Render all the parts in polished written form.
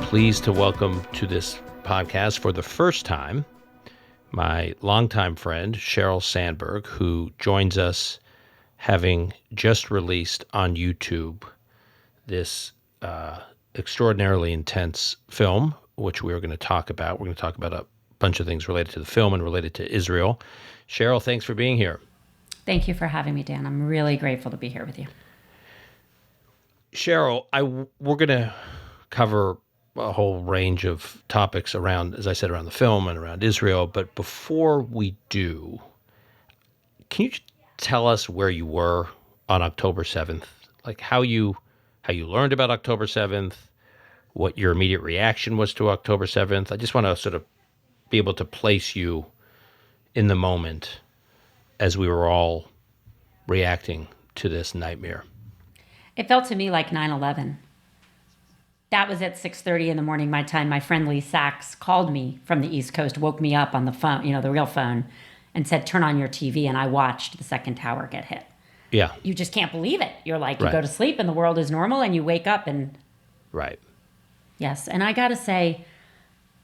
pleased to welcome to this podcast for the first time my longtime friend, Sheryl Sandberg, who joins us having just released on YouTube this extraordinarily intense film, which we're going to talk about. We're going to talk about a bunch of things related to the film and related to Israel. Sheryl, thanks for being here. Thank you for having me, Dan. I'm really grateful to be here with you. Sheryl, we're going to cover a whole range of topics around, as I said, around the film and around Israel. But before we do, can you tell us where you were on October 7th? Like how you learned about October 7th, what your immediate reaction was to October 7th. I just want to sort of be able to place you in the moment as we were all reacting to this nightmare. It felt to me like 9/11. That was at 6:30 in the morning, my time. My friend Lee Sachs called me from the East Coast, woke me up on the phone, the real phone, and said, turn on your TV. And I watched the second tower get hit. Yeah. You just can't believe it. You're like, you Right. go to sleep and the world is normal and you wake up and... Right. Yes. And I got to say,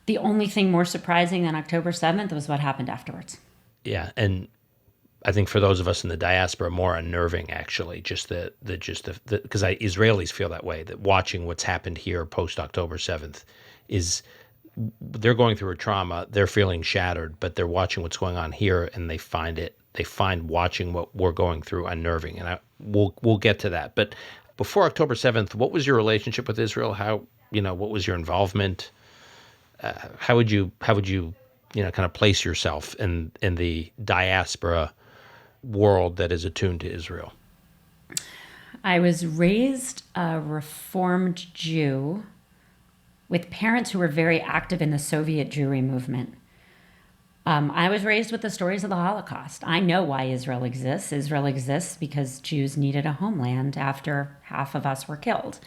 the only thing more surprising than October 7th was what happened afterwards. Yeah. And I think for those of us in the diaspora, more unnerving, actually, because Israelis feel that way, that watching what's happened here post October 7th they're going through a trauma, they're feeling shattered, but they're watching what's going on here and they find watching what we're going through unnerving. And we'll get to that. But before October 7th, what was your relationship with Israel? What was your involvement? How would you kind of place yourself in the diaspora world that is attuned to Israel? I was raised a Reformed Jew with parents who were very active in the Soviet Jewry movement. I was raised with the stories of the Holocaust. I know why Israel exists. Israel exists because Jews needed a homeland after half of us were killed.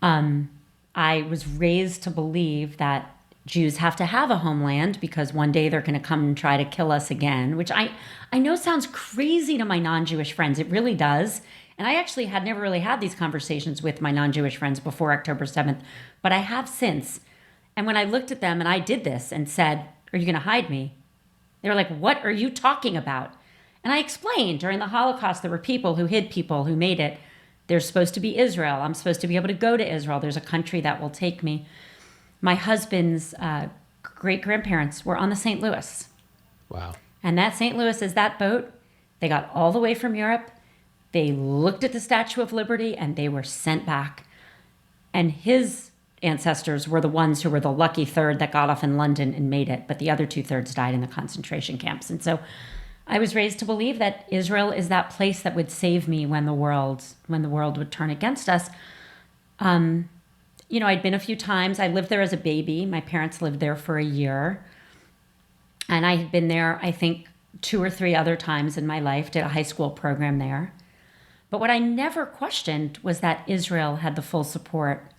I was raised to believe that Jews have to have a homeland because one day they're going to come and try to kill us again, which I know sounds crazy to my non-Jewish friends. It really does. And I actually had never really had these conversations with my non-Jewish friends before October 7th, but I have since. And when I looked at them and I did this and said, are you going to hide me? They were like, what are you talking about? And I explained during the Holocaust, there were people who hid people who made it. There's supposed to be Israel. I'm supposed to be able to go to Israel. There's a country that will take me. My husband's great-grandparents were on the St. Louis. Wow. And that St. Louis is that boat. They got all the way from Europe. They looked at the Statue of Liberty and they were sent back. And his ancestors were the ones who were the lucky third that got off in London and made it. But the other 2/3 died in the concentration camps. And so I was raised to believe that Israel is that place that would save me when the world would turn against us. I'd been a few times. I lived there as a baby. My parents lived there for a year. And I had been there, I think, 2 or 3 other times in my life, did a high school program there. But what I never questioned was that Israel had the full support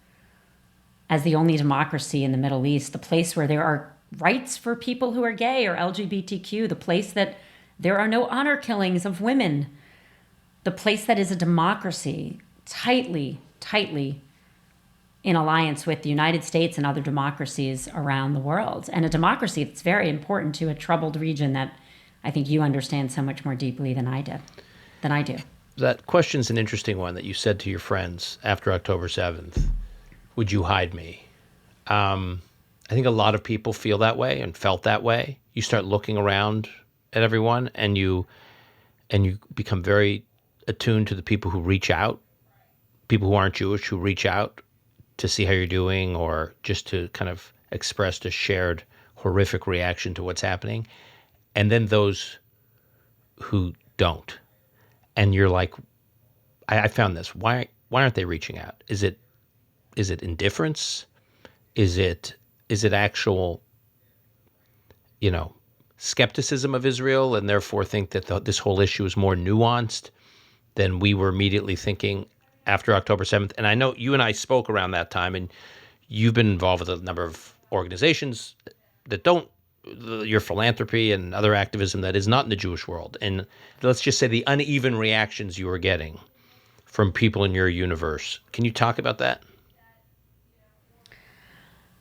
as the only democracy in the Middle East, the place where there are rights for people who are gay or LGBTQ, the place that there are no honor killings of women, the place that is a democracy, tightly in alliance with the United States and other democracies around the world. And a democracy that's very important to a troubled region that I think you understand so much more deeply than I do. That question's an interesting one that you said to your friends after October 7th. Would you hide me? I think a lot of people feel that way and felt that way. You start looking around at everyone and you become very attuned to the people who reach out, people who aren't Jewish who reach out to see how you're doing or just to kind of express a shared horrific reaction to what's happening. And then those who don't. And you're like, I found this. Why aren't they reaching out? Is it indifference? Is it actual, skepticism of Israel and therefore think that this whole issue is more nuanced than we were immediately thinking after October 7th? And I know you and I spoke around that time, and you've been involved with a number of organizations that don't, your philanthropy and other activism that is not in the Jewish world. And let's just say the uneven reactions you were getting from people in your universe. Can you talk about that?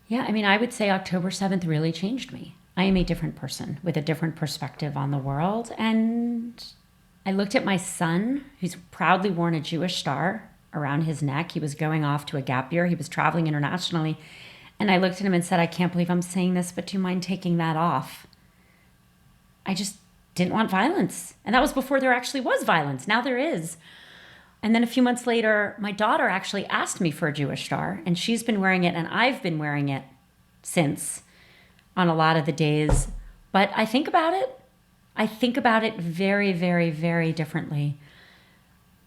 Yeah, I mean, I would say October 7th really changed me. I am a different person with a different perspective on the world. And I looked at my son, who's proudly worn a Jewish star around his neck. He was going off to a gap year, he was traveling internationally. And I looked at him and said, I can't believe I'm saying this, but do you mind taking that off? I just didn't want violence. And that was before there actually was violence. Now there is. And then a few months later, my daughter actually asked me for a Jewish star, and she's been wearing it, and I've been wearing it since on a lot of the days. But I think about it. I think about it very, very, very differently.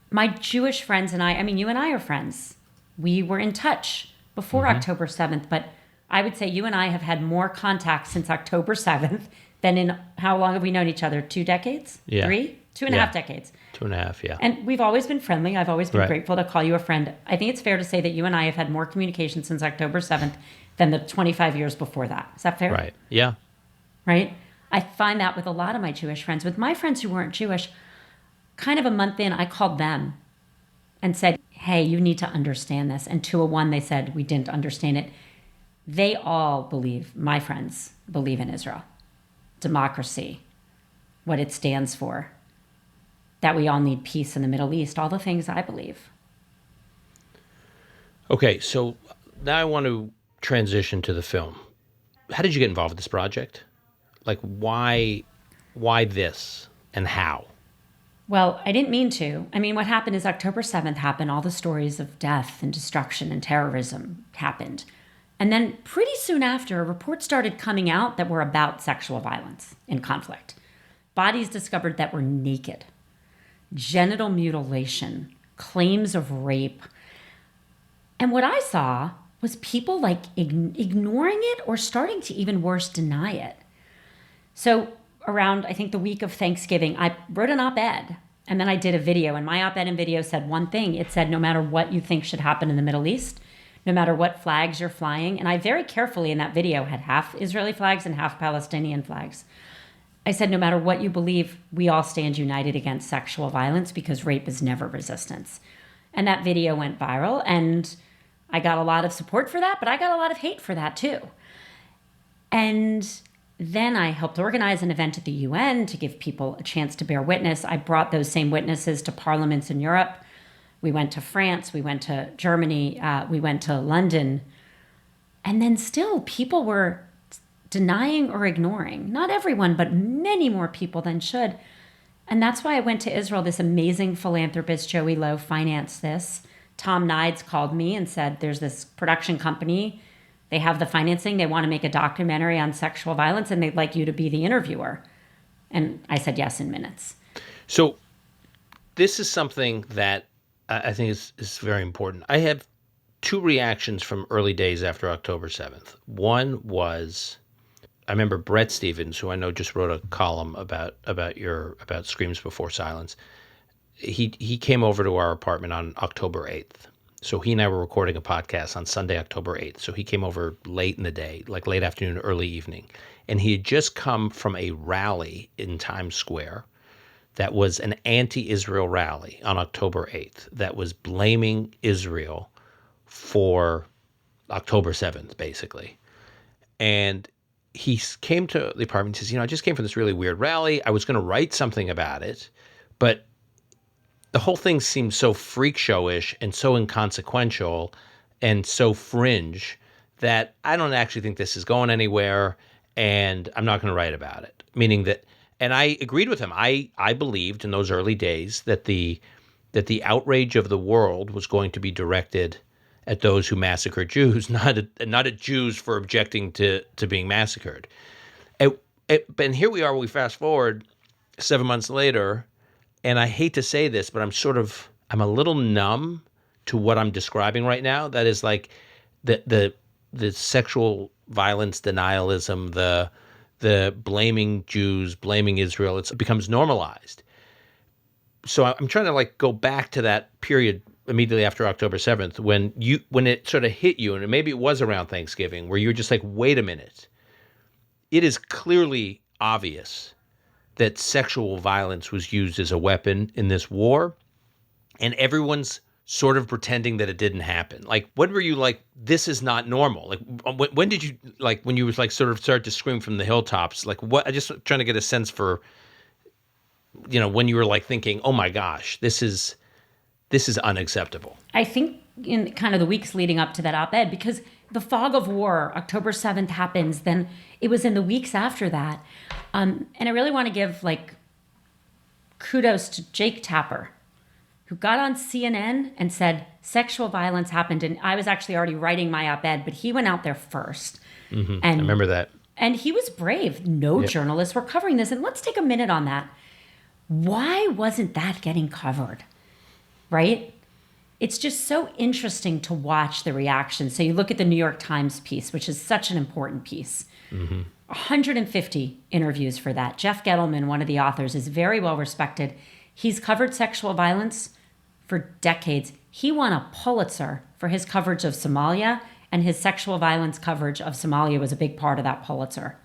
My Jewish friends and I mean, you and I are friends. We were in touch before October 7th, but I would say you and I have had more contact since October 7th than in how long have we known each other? 2 decades? Yeah. 3? 2.5 decades. 2.5, yeah. And we've always been friendly. I've always been Right. grateful to call you a friend. I think it's fair to say that you and I have had more communication since October 7th than the 25 years before that. Is that fair? Right. Yeah. Right? I find that with a lot of my Jewish friends. With my friends who weren't Jewish, kind of a month in, I called them and said, hey, you need to understand this. And 201, they said, we didn't understand it. They all believe, my friends believe in Israel, democracy, what it stands for, that we all need peace in the Middle East, all the things I believe. Okay, so now I want to transition to the film. How did you get involved with this project? Like, why this and how? Well, I didn't mean to. I mean, what happened is October 7th happened. All the stories of death and destruction and terrorism happened. And then pretty soon after, reports started coming out that were about sexual violence and conflict. Bodies discovered that were naked, genital mutilation, claims of rape. And what I saw was people like ignoring it or starting to even worse deny it. So around, I think the week of Thanksgiving, I wrote an op-ed and then I did a video. And my op-ed and video said one thing. It said, no matter what you think should happen in the Middle East, no matter what flags you're flying, and I very carefully in that video had half Israeli flags and half Palestinian flags. I said, no matter what you believe, we all stand united against sexual violence because rape is never resistance. And that video went viral, and I got a lot of support for that, but I got a lot of hate for that too. And then I helped organize an event at the UN to give people a chance to bear witness. I brought those same witnesses to parliaments in Europe. We went to France, we went to Germany, we went to London. And then still people were denying or ignoring. Not everyone, but many more people than should. And that's why I went to Israel. This amazing philanthropist, Joey Lowe, financed this. Tom Nides called me and said, there's this production company. They have the financing. They want to make a documentary on sexual violence, and they'd like you to be the interviewer. And I said yes in minutes. So this is something that I think is very important. I have 2 reactions from early days after October 7th. One was, I remember Brett Stevens, who I know just wrote a column about Screams Before Silence. He came over to our apartment on October 8th. So he and I were recording a podcast on Sunday, October 8th. So he came over late in the day, like late afternoon, early evening. And he had just come from a rally in Times Square that was an anti-Israel rally on October 8th that was blaming Israel for October 7th, basically. And he came to the apartment and says, I just came from this really weird rally. I was going to write something about it, but the whole thing seemed so freak showish and so inconsequential and so fringe that I don't actually think this is going anywhere, and I'm not going to write about it. Meaning that, and I agreed with him. I believed in those early days that the outrage of the world was going to be directed at those who massacred Jews, not at Jews for objecting to being massacred. And here we are. We fast forward 7 months later. And I hate to say this, but I'm a little numb to what I'm describing right now. That is like the sexual violence denialism, the blaming Jews, blaming Israel. It becomes normalized. So I'm trying to go back to that period immediately after October 7th when it sort of hit you, and maybe it was around Thanksgiving, where you're just like, wait a minute. It is clearly obvious that sexual violence was used as a weapon in this war, and everyone's sort of pretending that it didn't happen? Like, when were you like, this is not normal? Like, when did you, like, when you was like sort of started to scream from the hilltops? Like, what? I just trying to get a sense for, when you were like thinking, oh my gosh, this is unacceptable. I think in kind of the weeks leading up to that op-ed, because the fog of war, October 7th happens, then it was in the weeks after that. And I really want to give like kudos to Jake Tapper, who got on CNN and said sexual violence happened. And I was actually already writing my op-ed, but he went out there first. I And remember that. and he was brave. No Yep. journalists were covering this. And let's take a minute on that. Why wasn't that getting covered? Right? It's just so interesting to watch the reaction. So you look at the New York Times piece, which is such an important piece. 150 interviews for that. Jeff Gettleman, one of the authors, is very well respected. He's covered sexual violence for decades. He won a Pulitzer for his coverage of Somalia, and his sexual violence coverage of Somalia was a big part of that Pulitzer.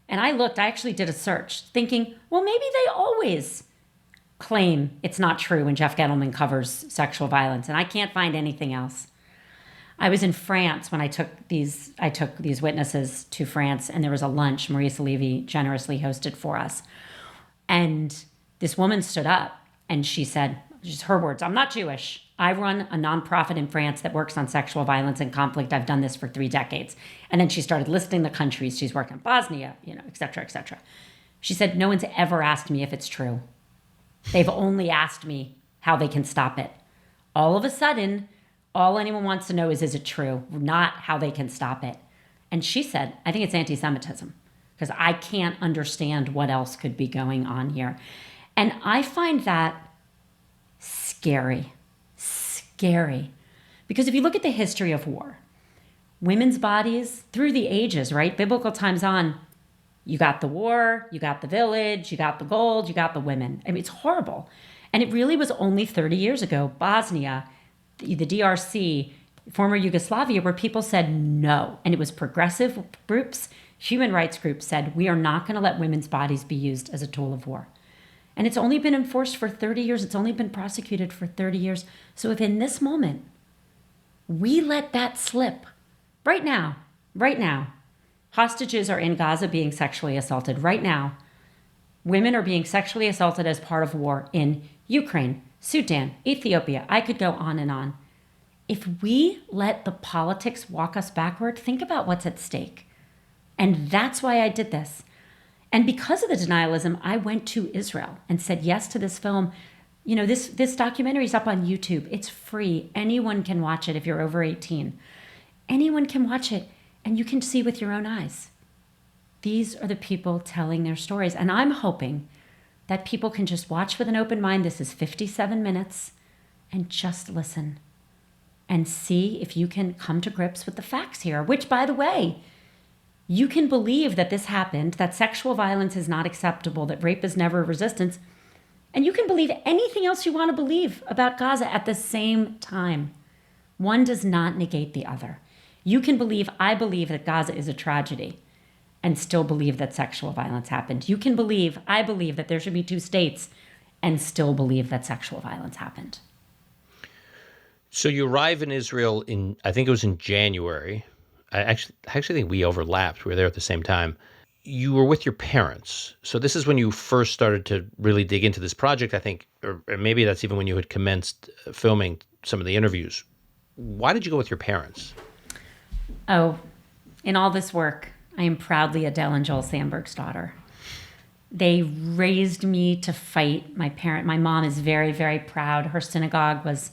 And I actually did a search thinking, well, maybe they always claim it's not true when Jeff Gettleman covers sexual violence, and I can't find anything else. I was in France when I took these witnesses to France, and there was a lunch Maurice Levy generously hosted for us. And this woman stood up and she said, just her words, "I'm not Jewish. I run a nonprofit in France that works on sexual violence and conflict. I've done this for 3 decades." And then she started listing the countries. She's worked in Bosnia, et cetera, et cetera. She said, "No one's ever asked me if it's true. They've only asked me how they can stop it. All of a sudden, all anyone wants to know is it true, not how they can stop it." And she said, "I think it's anti-Semitism because I can't understand what else could be going on here." And I find that scary, scary. Because if you look at the history of war, women's bodies through the ages, right? Biblical times on, you got the war, you got the village, you got the gold, you got the women. I mean, it's horrible. And it really was only 30 years ago, Bosnia, the DRC, former Yugoslavia, where people said no. And it was progressive groups, human rights groups said, we are not going to let women's bodies be used as a tool of war. And it's only been enforced for 30 years. It's only been prosecuted for 30 years. So if in this moment, we let that slip, right now, hostages are in Gaza being sexually assaulted right now. Women are being sexually assaulted as part of war in Ukraine, Sudan, Ethiopia. I could go on and on. If we let the politics walk us backward, think about what's at stake. And that's why I did this. And because of the denialism, I went to Israel and said yes to this film. This documentary is up on YouTube. It's free. Anyone can watch it if you're over 18. Anyone can watch it. And you can see with your own eyes. These are the people telling their stories. And I'm hoping that people can just watch with an open mind. This is 57 minutes. And just listen. And see if you can come to grips with the facts here. Which, by the way, you can believe that this happened, that sexual violence is not acceptable, that rape is never resistance. And you can believe anything else you want to believe about Gaza at the same time. One does not negate the other. You can believe, I believe that Gaza is a tragedy and still believe that sexual violence happened. You can believe, I believe that there should be 2 states and still believe that sexual violence happened. So you arrive in Israel I think it was in January. I actually think we overlapped. We were there at the same time. You were with your parents. So this is when you first started to really dig into this project, I think, or maybe that's even when you had commenced filming some of the interviews. Why did you go with your parents? Oh, in all this work, I am proudly Adele and Joel Sandberg's daughter. They raised me to fight. My mom is very, very proud. Her synagogue was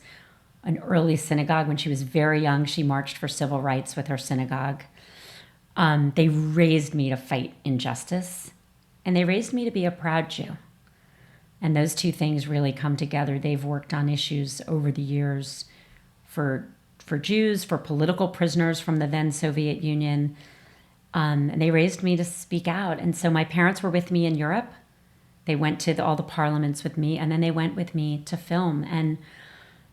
an early synagogue. When she was very young, she marched for civil rights with her synagogue. They raised me to fight injustice, and they raised me to be a proud Jew. And those 2 things really come together. They've worked on issues over the years for Jews, for political prisoners from the then Soviet Union. And they raised me to speak out. And so my parents were with me in Europe. They went to all the parliaments with me, and then they went with me to film. And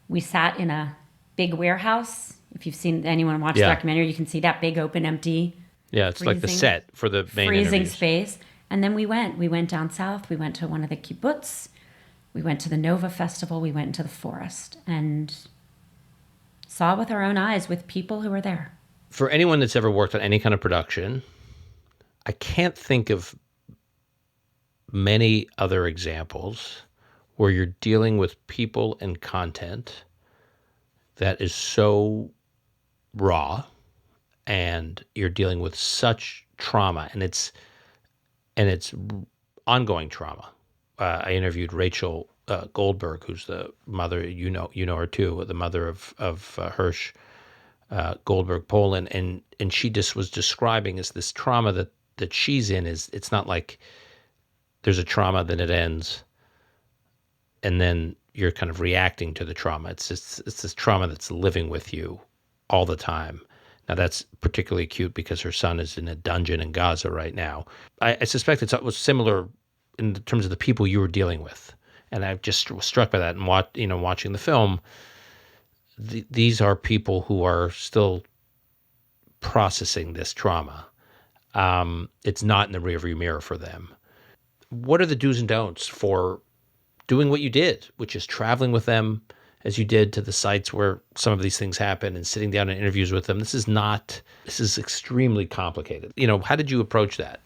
we sat in a big warehouse. If you've seen anyone watch the documentary, you can see that big open empty. Yeah, it's like the set for the main freezing interviews. Space. And then we went down south. We went to one of the kibbutz. We went to the Nova Festival. We went into the forest and saw with our own eyes with people who were there. For anyone that's ever worked on any kind of production, I can't think of many other examples where you're dealing with people and content that is so raw, and you're dealing with such trauma, and it's ongoing trauma. I interviewed Rachel Goldberg, who's the mother. You know her too, the mother of Hirsch Goldberg Poland, and she just was describing is this trauma that she's in is it's not like there's a trauma, then it ends, and then you're kind of reacting to the trauma. It's this trauma that's living with you all the time. Now that's particularly acute because her son is in a dungeon in Gaza right now. I suspect it was similar in terms of the people you were dealing with, and I just was struck by that. And watching the film, these are people who are still processing this trauma. It's not in the rearview mirror for them. What are the do's and don'ts for doing what you did, which is traveling with them as you did to the sites where some of these things happen and sitting down in interviews with them? This is extremely complicated. How did you approach that?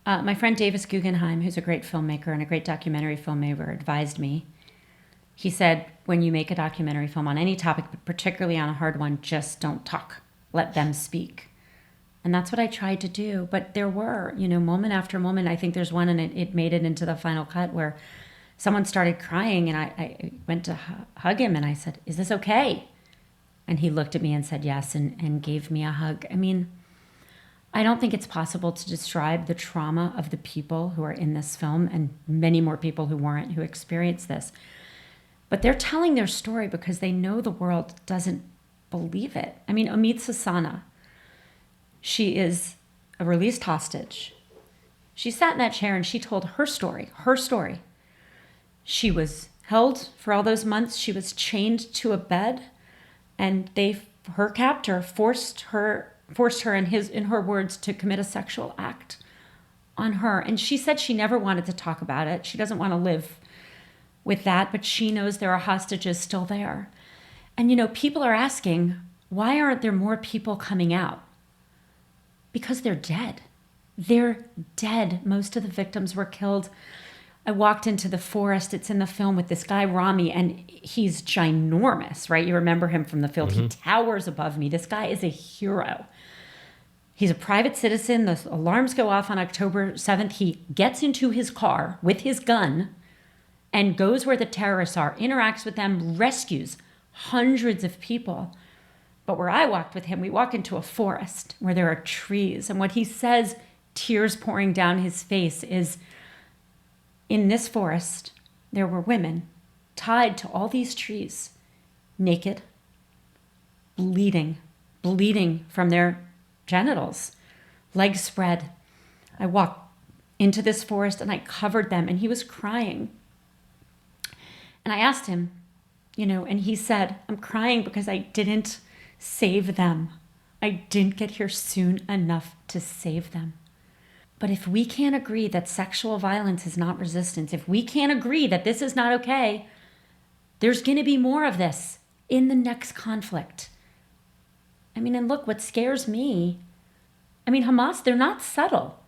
My friend Davis Guggenheim, who's a great filmmaker and a great documentary filmmaker, advised me. He said, when you make a documentary film on any topic, but particularly on a hard one, just don't talk. Let them speak. And that's what I tried to do. But there were, moment after moment. I think there's one, and it made it into the final cut, where someone started crying, and I went to hug him, and I said, "Is this okay?" And he looked at me and said yes, and gave me a hug. I mean, I don't think it's possible to describe the trauma of the people who are in this film, and many more people who weren't, who experienced this. But they're telling their story because they know the world doesn't believe it. I mean, Omid Sasana, she is a released hostage. She sat in that chair and she told her story, She was held for all those months. She was chained to a bed, and her captor forced her in her words to commit a sexual act on her. And she said she never wanted to talk about it. She doesn't want to live with that, but she knows there are hostages still there. And people are asking, why aren't there more people coming out? Because they're dead. They're dead. Most of the victims were killed. I walked into the forest. It's in the film with this guy, Rami, and he's ginormous, right? You remember him from the field. Mm-hmm. He towers above me. This guy is a hero. He's a private citizen. The alarms go off on October 7th. He gets into his car with his gun and goes where the terrorists are, interacts with them, rescues hundreds of people. But where I walked with him, we walk into a forest where there are trees. And what he says, tears pouring down his face, is in this forest, there were women tied to all these trees, naked, bleeding from their genitals, legs spread. I walked into this forest and I covered them, and he was crying. And I asked him, and he said, I'm crying because I didn't save them. I didn't get here soon enough to save them. But if we can't agree that sexual violence is not resistance, if we can't agree that this is not okay, there's going to be more of this in the next conflict. And look, what scares me, Hamas, they're not subtle.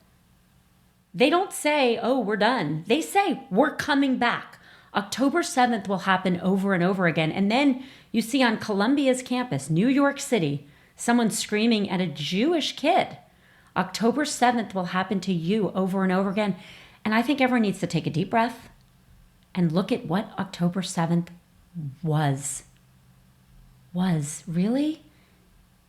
They don't say, oh, we're done. They say, we're coming back. October 7th will happen over and over again. And then you see on Columbia's campus, New York City, someone screaming at a Jewish kid. October 7th will happen to you over and over again. And I think everyone needs to take a deep breath and look at what October 7th was. Really?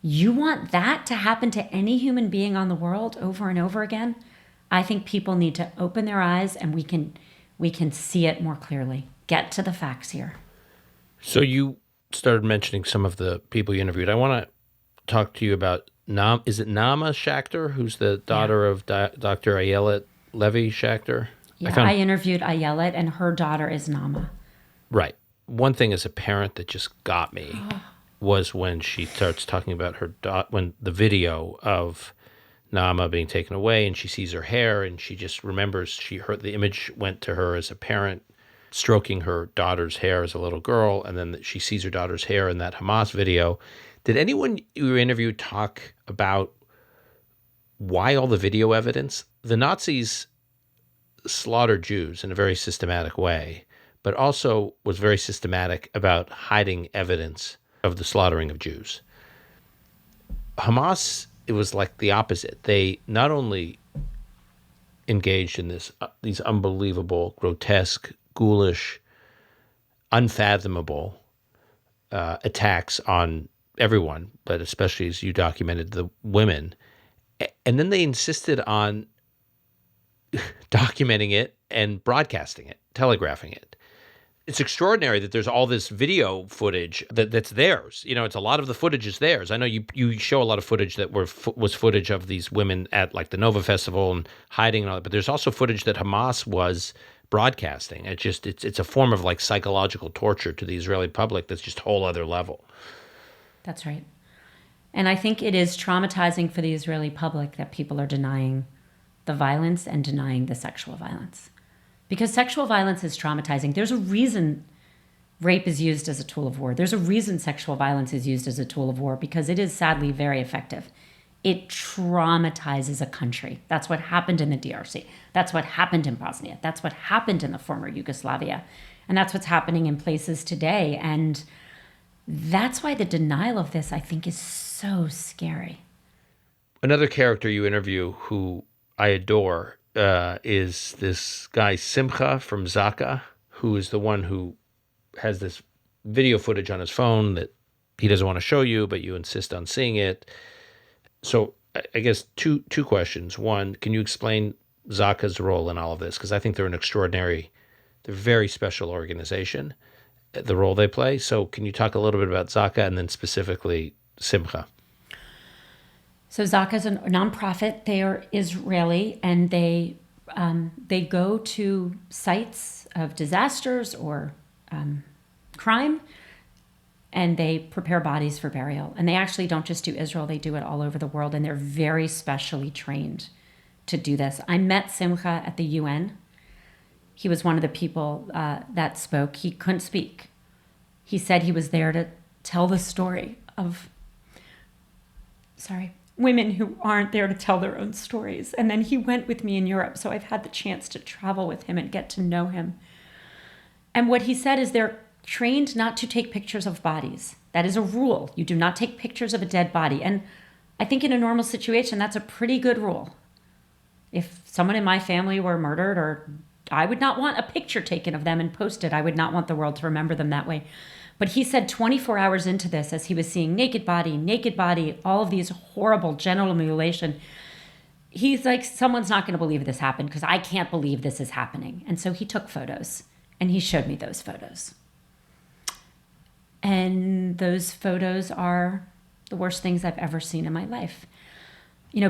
You want that to happen to any human being on the world over and over again? I think people need to open their eyes, and we can see it more clearly. Get to the facts here. So you started mentioning some of the people you interviewed. I want to talk to you about is it Nama Schachter, who's the daughter of Dr. Ayelet Levy Schachter? Yeah, I interviewed Ayelet, and her daughter is Nama. Right. One thing as a parent that just got me was when she starts talking about her when the video of Nama being taken away, and she sees her hair, and she just remembers the image went to her as a parent stroking her daughter's hair as a little girl, and then she sees her daughter's hair in that Hamas video. Did anyone you interviewed talk about why all the video evidence? The Nazis slaughtered Jews in a very systematic way, but also was very systematic about hiding evidence of the slaughtering of Jews. Hamas, it was like the opposite. They not only engaged in these unbelievable, grotesque, ghoulish, unfathomable attacks on everyone, but especially, as you documented, the women. And then they insisted on documenting it and broadcasting it, telegraphing it. It's extraordinary that there's all this video footage that's theirs. It's a lot of the footage is theirs. I know you show a lot of footage that was footage of these women at like the Nova Festival and hiding and all that, but there's also footage that Hamas was broadcasting. It's a form of like psychological torture to the Israeli public that's just a whole other level. That's right. And I think it is traumatizing for the Israeli public that people are denying the violence and denying the sexual violence. Because sexual violence is traumatizing. There's a reason rape is used as a tool of war. There's a reason sexual violence is used as a tool of war, because it is sadly very effective. It traumatizes a country. That's what happened in the DRC. That's what happened in Bosnia. That's what happened in the former Yugoslavia. And that's what's happening in places today. And that's why the denial of this, I think, is so scary. Another character you interview who I adore is this guy Simcha from Zaka, who is the one who has this video footage on his phone that he doesn't want to show you, but you insist on seeing it. So I guess two questions. One, can you explain Zaka's role in all of this? Because I think they're they're a very special organization, the role they play. So can you talk a little bit about Zaka and then specifically Simcha? So Zaka is a nonprofit. They are Israeli, and they go to sites of disasters or crime, and they prepare bodies for burial. And they actually don't just do Israel; they do it all over the world, and they're very specially trained to do this. I met Simcha at the UN. He was one of the people that spoke. He couldn't speak. He said he was there to tell the story of women who aren't there to tell their own stories. And then he went with me in Europe, so I've had the chance to travel with him and get to know him. And what he said is they're trained not to take pictures of bodies. That is a rule. You do not take pictures of a dead body. And I think in a normal situation, that's a pretty good rule. If someone in my family were murdered, or I would not want a picture taken of them and posted. I would not want the world to remember them that way. But he said 24 hours into this, as he was seeing naked body, all of these horrible genital mutilation, he's like, someone's not going to believe this happened because I can't believe this is happening. And so he took photos, and he showed me those photos. And those photos are the worst things I've ever seen in my life.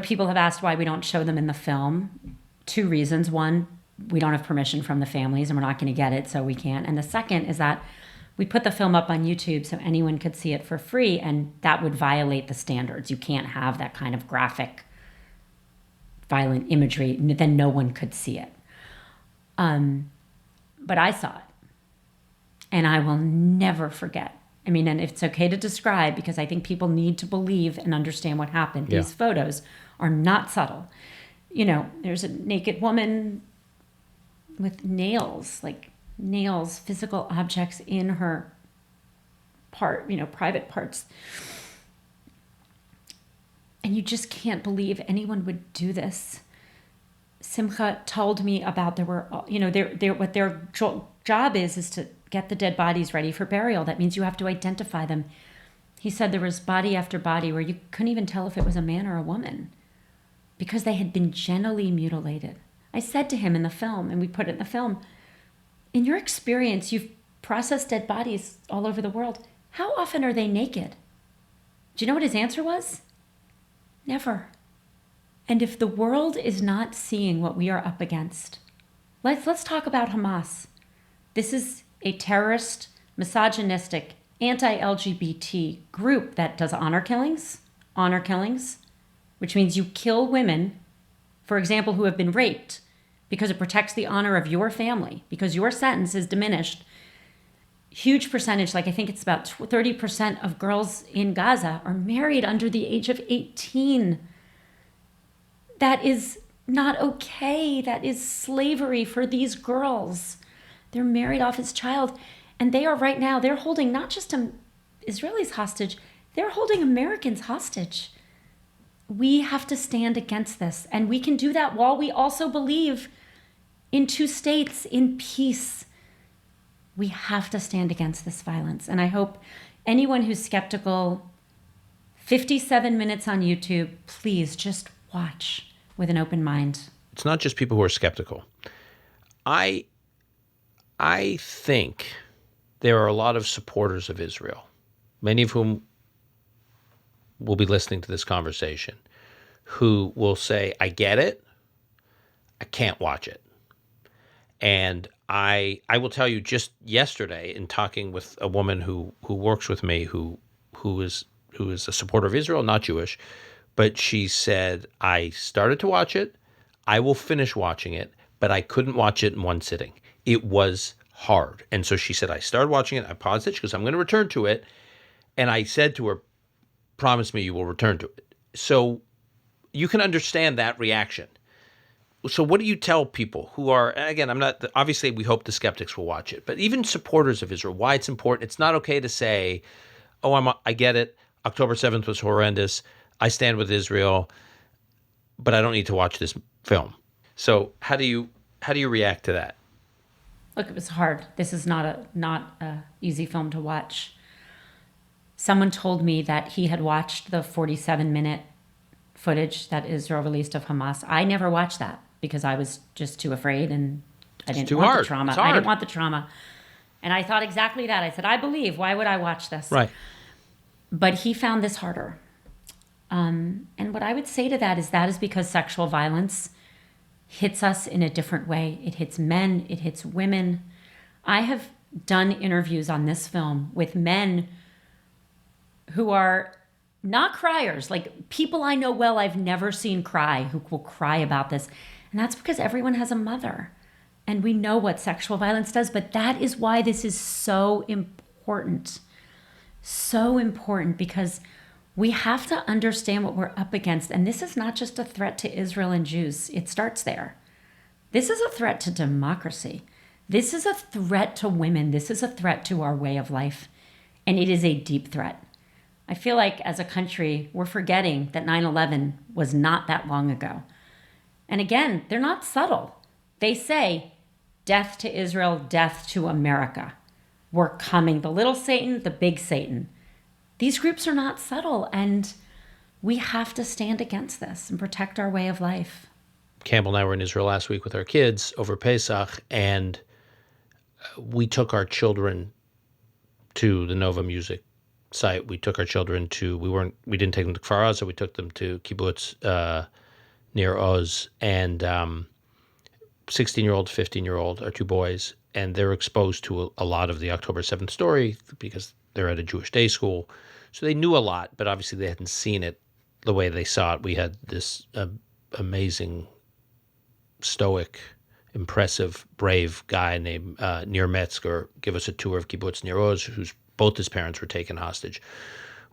People have asked why we don't show them in the film. Two reasons. One, we don't have permission from the families, and we're not going to get it, so we can't. And the second is that we put the film up on YouTube so anyone could see it for free, and that would violate the standards. You can't have that kind of graphic, violent imagery, then no one could see it. But I saw it, and I will never forget. And it's okay to describe, because I think people need to believe and understand what happened. Yeah. These photos are not subtle. There's a naked woman with nails, physical objects in her private parts. And you just can't believe anyone would do this. Simcha told me about what their job is to get the dead bodies ready for burial. That means you have to identify them. He said there was body after body where you couldn't even tell if it was a man or a woman because they had been genitally mutilated. I said to him in the film, and we put it in the film, in your experience, you've processed dead bodies all over the world. How often are they naked? Do you know what his answer was? Never. And if the world is not seeing what we are up against, let's talk about Hamas. This is a terrorist, misogynistic, anti-LGBT group that does honor killings, which means you kill women, for example, who have been raped, because it protects the honor of your family, because your sentence is diminished. Huge percentage, like I think it's about 30% of girls in Gaza are married under the age of 18. That is not okay. That is slavery for these girls. They're married off as child. And they are right now, they're holding not just Israelis hostage, they're holding Americans hostage. We have to stand against this. And we can do that while we also believe in two states, in peace. We have to stand against this violence. And I hope anyone who's skeptical, 57 minutes on YouTube, please just watch with an open mind. It's not just people who are skeptical. I think there are a lot of supporters of Israel, many of whom will be listening to this conversation, who will say, I get it, I can't watch it. And I will tell you, just yesterday, in talking with a woman who works with me, who is a supporter of Israel, not Jewish, but she said, I started to watch it, I will finish watching it, but I couldn't watch it in one sitting. It was hard. And so she said, I started watching it, I paused it, she goes, I'm going to return to it. And I said to her, promise me you will return to it. So you can understand that reaction. So what do you tell people who are, again, obviously we hope the skeptics will watch it, but even supporters of Israel, why it's important. It's not okay to say, oh, I get it. October 7th was horrendous. I stand with Israel, but I don't need to watch this film. So how do you react to that? Look, it was hard. This is not a easy film to watch. Someone told me that he had watched the 47-minute footage that Israel released of Hamas. I never watched that because I was just too afraid and I didn't want the trauma. I didn't want the trauma. And I thought exactly that. I said, I believe. Why would I watch this? Right. But he found this harder. And what I would say to that is because sexual violence hits us in a different way. It hits men. It hits women. I have done interviews on this film with men who are not criers, like people I know well, I've never seen cry, who will cry about this. And that's because everyone has a mother. And we know what sexual violence does, but that is why this is so important. So important, because we have to understand what we're up against. And this is not just a threat to Israel and Jews. It starts there. This is a threat to democracy. This is a threat to women. This is a threat to our way of life. And it is a deep threat. I feel like as a country, we're forgetting that 9/11 was not that long ago. And again, they're not subtle. They say, death to Israel, death to America. We're coming, the little Satan, the big Satan. These groups are not subtle, and we have to stand against this and protect our way of life. Campbell and I were in Israel last week with our kids over Pesach, and we took our children to the Nova Music site. We took our children to, we didn't take them to Kfar Aza, we took them to kibbutz near Oz, and 16-year-old, 15-year-old are two boys, and they're exposed to a lot of the October 7th story because they're at a Jewish day school. So they knew a lot, but obviously they hadn't seen it the way they saw it. We had this amazing, stoic, impressive, brave guy named Nir Metzger give us a tour of kibbutz Nir Oz, whose both his parents were taken hostage,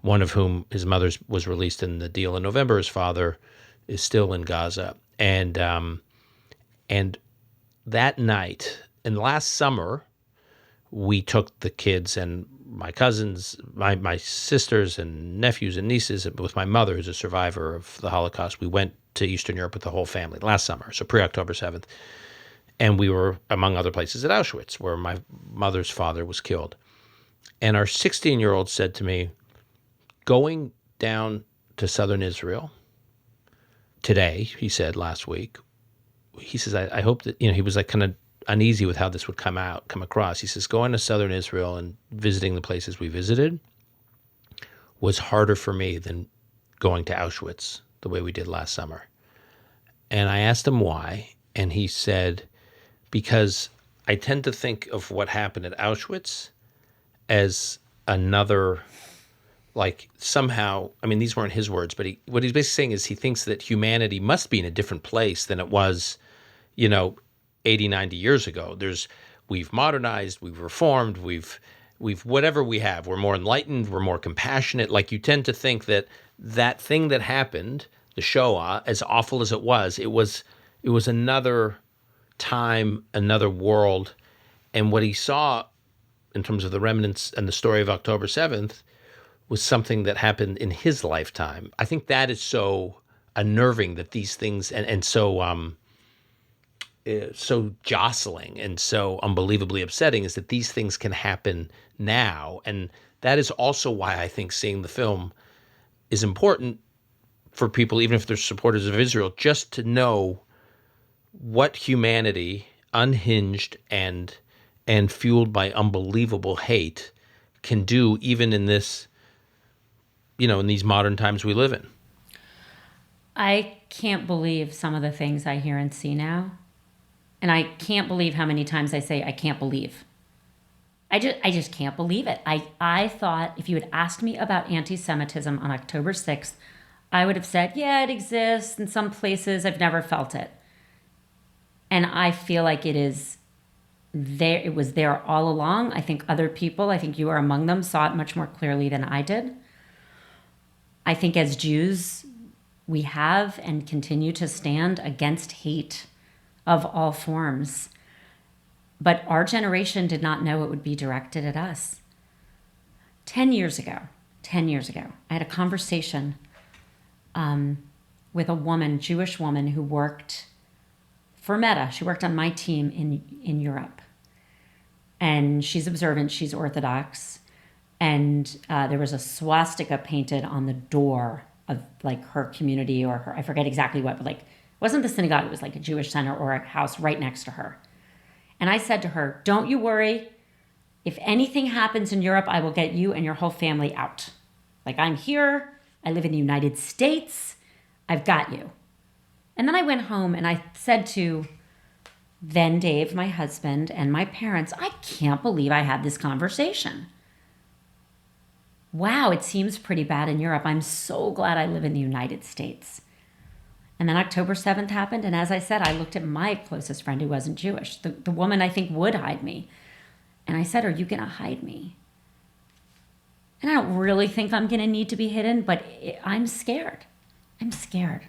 one of whom, his mother was released in the deal in November. His father is still in Gaza. And that night, and last summer, we took the kids and my cousins, my sisters and nephews and nieces, with my mother, who's a survivor of the Holocaust. We went to Eastern Europe with the whole family last summer, so pre-October 7th. And we were, among other places, at Auschwitz, where my mother's father was killed. And our 16-year-old said to me, going down to southern Israel today, he said last week, he says, I hope that, he was like kind of uneasy with how this would come across. He says, going to southern Israel and visiting the places we visited was harder for me than going to Auschwitz the way we did last summer. And I asked him why, and he said, because I tend to think of what happened at Auschwitz as another, like somehow, I mean, these weren't his words, but what he's basically saying is he thinks that humanity must be in a different place than it was, 80, 90 years ago. We've modernized, we've reformed, we've whatever we have. We're more enlightened, we're more compassionate. Like, you tend to think that that thing that happened, the Shoah, as awful as it was another time, another world. And what he saw in terms of the remnants and the story of October 7th was something that happened in his lifetime. I think that is so unnerving, that these things, and so jostling and so unbelievably upsetting, is that these things can happen now. And that is also why I think seeing the film is important for people, even if they're supporters of Israel, just to know what humanity, unhinged and fueled by unbelievable hate, can do, even in this, in these modern times we live in. I can't believe some of the things I hear and see now. And I can't believe how many times I say, I can't believe. I just can't believe it. I thought if you had asked me about anti-Semitism on October 6th, I would have said, yeah, it exists in some places. I've never felt it. And I feel like it is there. It was there all along. I think other people, I think you are among them, saw it much more clearly than I did. I think as Jews, we have and continue to stand against hate of all forms. But our generation did not know it would be directed at us. 10 years ago, I had a conversation with a woman, Jewish woman, who worked for Meta. She worked on my team in Europe. And she's observant, she's Orthodox. And there was a swastika painted on the door of like her community or her, I forget exactly what, but like, it wasn't the synagogue, it was like a Jewish center or a house right next to her. And I said to her, don't you worry. If anything happens in Europe, I will get you and your whole family out. Like, I'm here. I live in the United States. I've got you. And then I went home and I said to then Dave, my husband, and my parents, I can't believe I had this conversation. Wow, it seems pretty bad in Europe. I'm so glad I live in the United States. And then October 7th happened. And as I said, I looked at my closest friend who wasn't Jewish, the woman I think would hide me. And I said, are you going to hide me? And I don't really think I'm going to need to be hidden, but I'm scared. I'm scared.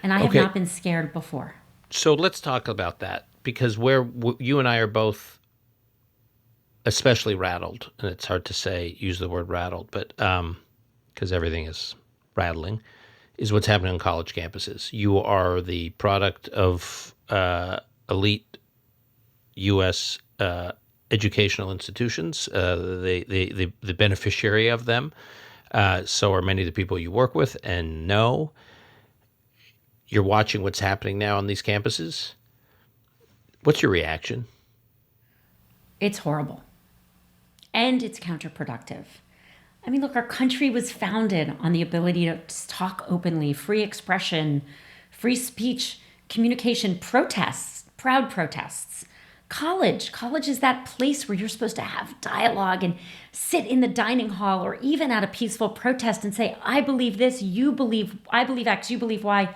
And I have not been scared before. So let's talk about that, because you and I are both especially rattled, and it's hard to use the word rattled, but because everything is rattling, is what's happening on college campuses. You are the product of elite U.S. Educational institutions, the beneficiary of them. So are many of the people you work with and know. You're watching what's happening now on these campuses. What's your reaction? It's horrible. And it's counterproductive. I mean, look, our country was founded on the ability to talk openly, free expression, free speech, communication, protests, proud protests. College is that place where you're supposed to have dialogue and sit in the dining hall or even at a peaceful protest and say, I believe this, I believe X, you believe Y.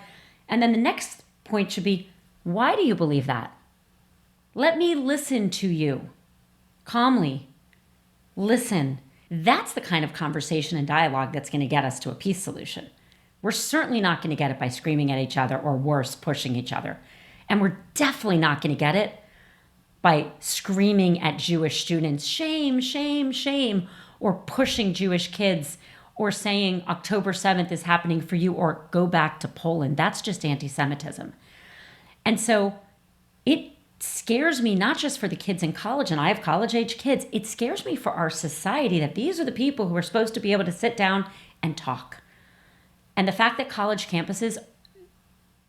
And then the next point should be, why do you believe that? Let me listen to you calmly. Listen. That's the kind of conversation and dialogue that's going to get us to a peace solution. We're certainly not going to get it by screaming at each other or worse, pushing each other. And we're definitely not going to get it by screaming at Jewish students, shame, shame, shame, or pushing Jewish kids or saying October 7th is happening for you or go back to Poland. That's just anti-Semitism. And so it scares me not just for the kids in college, and I have college-age kids, it scares me for our society that these are the people who are supposed to be able to sit down and talk. And the fact that college campuses,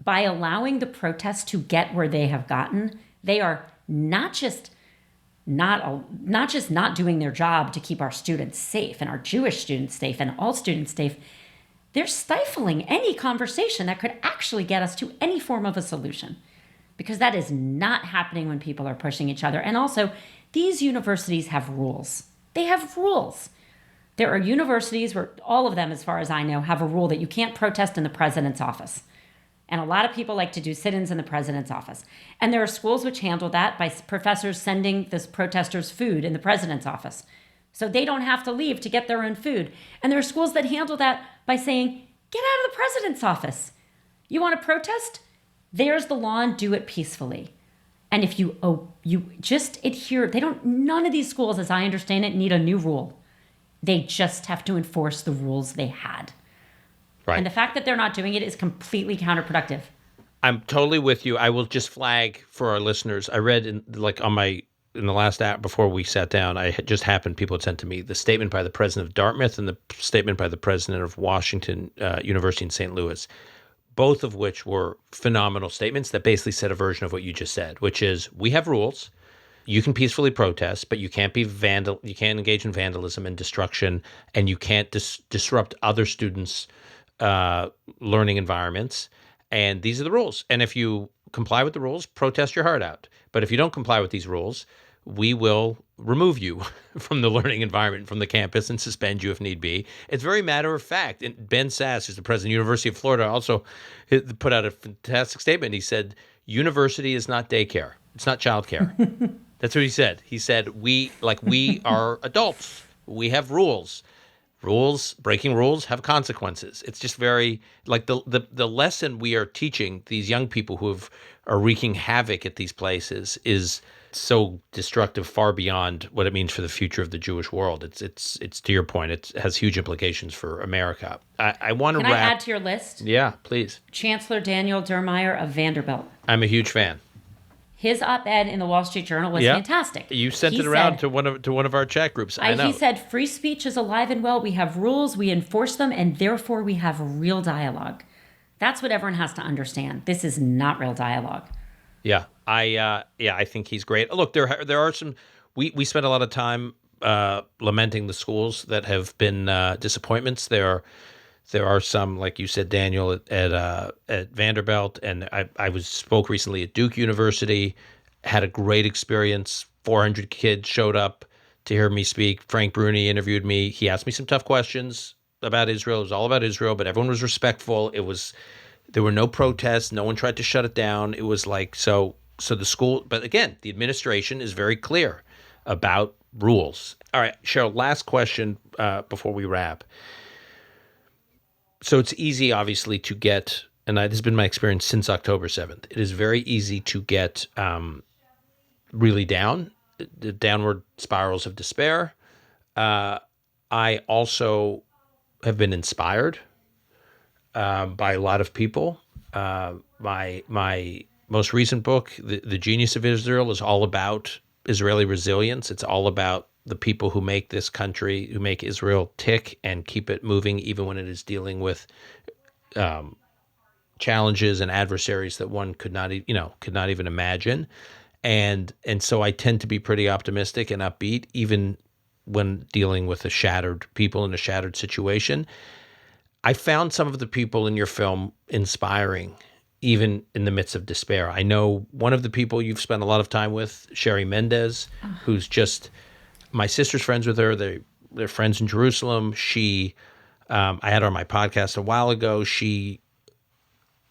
by allowing the protests to get where they have gotten, they are not just not doing their job to keep our students safe and our Jewish students safe and all students safe, they're stifling any conversation that could actually get us to any form of a solution. Because that is not happening when people are pushing each other. And also, these universities have rules. They have rules. There are universities where all of them, as far as I know, have a rule that you can't protest in the president's office. And a lot of people like to do sit-ins in the president's office. And there are schools which handle that by professors sending the protesters food in the president's office. So they don't have to leave to get their own food. And there are schools that handle that by saying, get out of the president's office. You want to protest? There's the lawn, do it peacefully. And if you just adhere, none of these schools, as I understand it, need a new rule. They just have to enforce the rules they had. Right. And the fact that they're not doing it is completely counterproductive. I'm totally with you. I will just flag for our listeners. I read in the last app before we sat down, people had sent to me the statement by the president of Dartmouth and the statement by the president of Washington University in St. Louis, both of which were phenomenal statements that basically said a version of what you just said, which is we have rules. You can peacefully protest, but you can't be you can't engage in vandalism and destruction, and you can't disrupt other students' learning environments. And these are the rules. And if you comply with the rules, protest your heart out. But if you don't comply with these rules, we will remove you from the learning environment, from the campus, and suspend you if need be. It's very matter of fact. And Ben Sass, who's the president of the University of Florida, also put out a fantastic statement. He said, university is not daycare. It's not childcare. That's what he said. He said, we are adults. We have rules. Breaking rules have consequences. It's just very like the lesson we are teaching these young people who are wreaking havoc at these places is so destructive, far beyond what it means for the future of the Jewish world. It's to your point. It has huge implications for America. I want to Can I add to your list? Yeah, please. Chancellor Daniel Dermeyer of Vanderbilt. I'm a huge fan. His op-ed in the Wall Street Journal was fantastic. You sent it around to one of our chat groups. I know. He said, free speech is alive and well. We have rules, we enforce them, and therefore we have real dialogue. That's what everyone has to understand. This is not real dialogue. Yeah, I think he's great. Look, there are some. We spent a lot of time lamenting the schools that have been disappointments. There are some, like you said, Daniel, at Vanderbilt, and I spoke recently at Duke University, had a great experience. 400 kids showed up to hear me speak. Frank Bruni interviewed me. He asked me some tough questions about Israel. It was all about Israel, but everyone was respectful. There were no protests. No one tried to shut it down. It was like, so the school, but again, the administration is very clear about rules. All right, Sheryl, last question before we wrap. So it's easy, obviously, to get, and this has been my experience since October 7th, it is very easy to get really down, the downward spirals of despair. I also have been inspired by a lot of people. My most recent book, The Genius of Israel, is all about Israeli resilience. It's all about the people who make this country, who make Israel tick and keep it moving, even when it is dealing with challenges and adversaries that one could not even imagine. And so I tend to be pretty optimistic and upbeat, even when dealing with shattered people in a shattered situation. I found some of the people in your film inspiring, even in the midst of despair. I know one of the people you've spent a lot of time with, Sherry Mendez, who's just, my sister's friends with her. They're friends in Jerusalem. I had her on my podcast a while ago. She's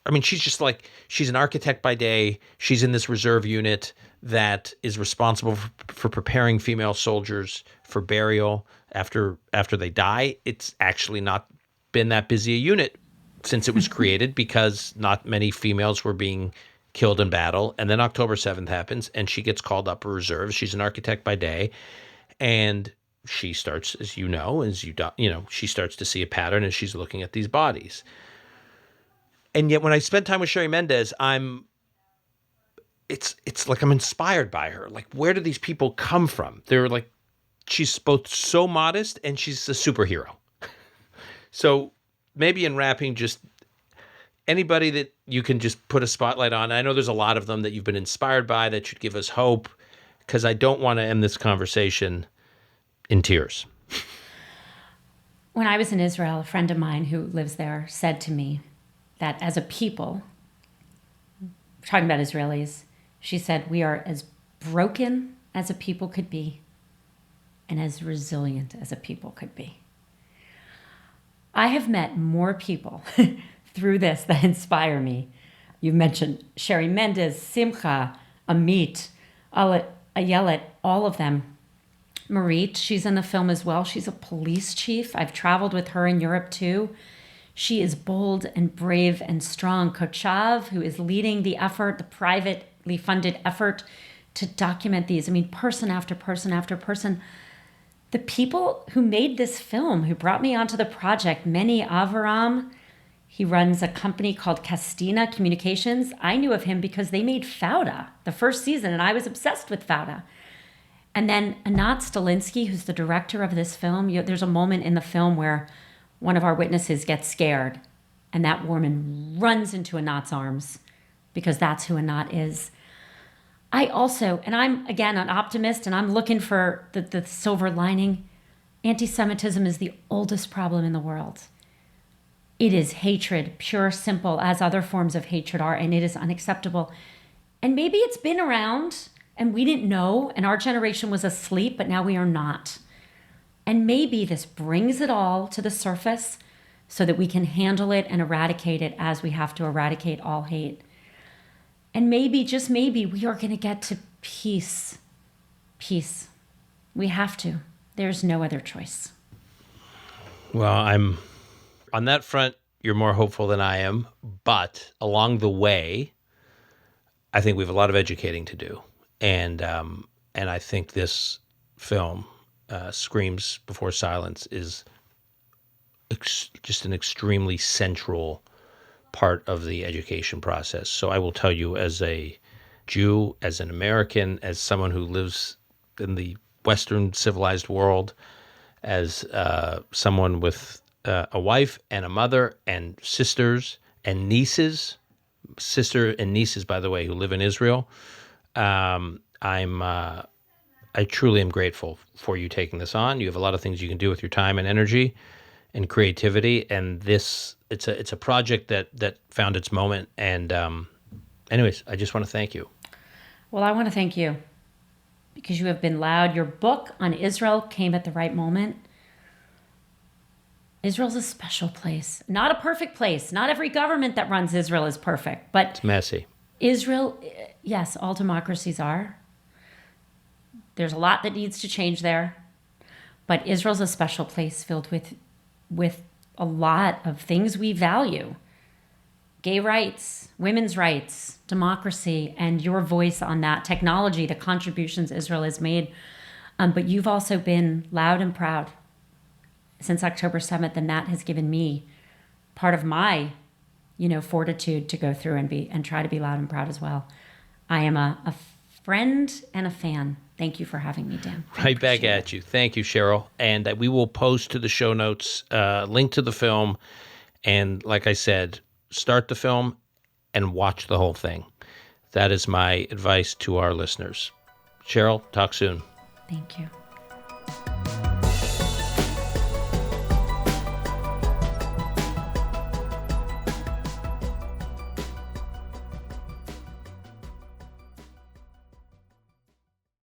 just like, she's an architect by day. She's in this reserve unit that is responsible for preparing female soldiers for burial after they die. It's actually not been that busy a unit since it was created because not many females were being killed in battle. And then October 7th happens and she gets called up for reserves. She's an architect by day. And she starts, she starts to see a pattern as she's looking at these bodies. And yet when I spend time with Sherry Mendez, it's like I'm inspired by her. Like, where do these people come from? They're like, she's both so modest and she's a superhero. So maybe in wrapping, just anybody that you can just put a spotlight on. I know there's a lot of them that you've been inspired by that should give us hope, because I don't want to end this conversation in tears. When I was in Israel, a friend of mine who lives there said to me that as a people, talking about Israelis, she said, we are as broken as a people could be and as resilient as a people could be. I have met more people through this that inspire me You've mentioned Sherry Mendez, Simcha, Amit, Ayelet, all of them. Marit, she's in the film as well. She's a police chief. I've traveled with her in Europe too. She is bold and brave and strong. Kochav, who is leading the effort, the privately funded effort to document these. I mean, person after person after person. The people who made this film, who brought me onto the project, Meni Avaram, he runs a company called Castina Communications. I knew of him because they made Fauda the first season, and I was obsessed with Fauda. And then Anat Stalinsky, who's the director of this film, there's a moment in the film where one of our witnesses gets scared, and that woman runs into Anat's arms because that's who Anat is. I also, and I'm, again, an optimist, and I'm looking for the silver lining. Anti-Semitism is the oldest problem in the world. It is hatred, pure, simple, as other forms of hatred are, and it is unacceptable. And maybe it's been around, and we didn't know, and our generation was asleep, but now we are not. And maybe this brings it all to the surface so that we can handle it and eradicate it as we have to eradicate all hate. And maybe, just maybe, we are going to get to peace. Peace. We have to. There's no other choice. Well, I'm on that front, you're more hopeful than I am. But along the way, I think we have a lot of educating to do. And I think this film, Screams Before Silence, is just an extremely central part of the education process. So I will tell you, as a Jew, as an American, as someone who lives in the Western civilized world, as someone with a wife and a mother and sisters and nieces, sister and nieces, by the way, who live in Israel, I truly am grateful for you taking this on. You have a lot of things you can do with your time and energy and creativity, and it's a project that found its moment. And anyways, I just want to thank you. Well, I want to thank you because you have been loud. Your book on Israel came at the right moment. Israel's a special place, not a perfect place. Not every government that runs Israel is perfect, but It's messy. Israel, yes, all democracies are. There's a lot that needs to change there, but Israel's a special place filled with a lot of things we value. Gay rights, women's rights, democracy, and your voice on that, technology, the contributions Israel has made. But you've also been loud and proud since October 7th, and that has given me part of my, fortitude to go through and try to be loud and proud as well. I am a friend and a fan. Thank you for having me, Dan. Right back at you. Thank you, Sheryl. And we will post to the show notes link to the film. And like I said, start the film and watch the whole thing. That is my advice to our listeners. Sheryl, talk soon. Thank you.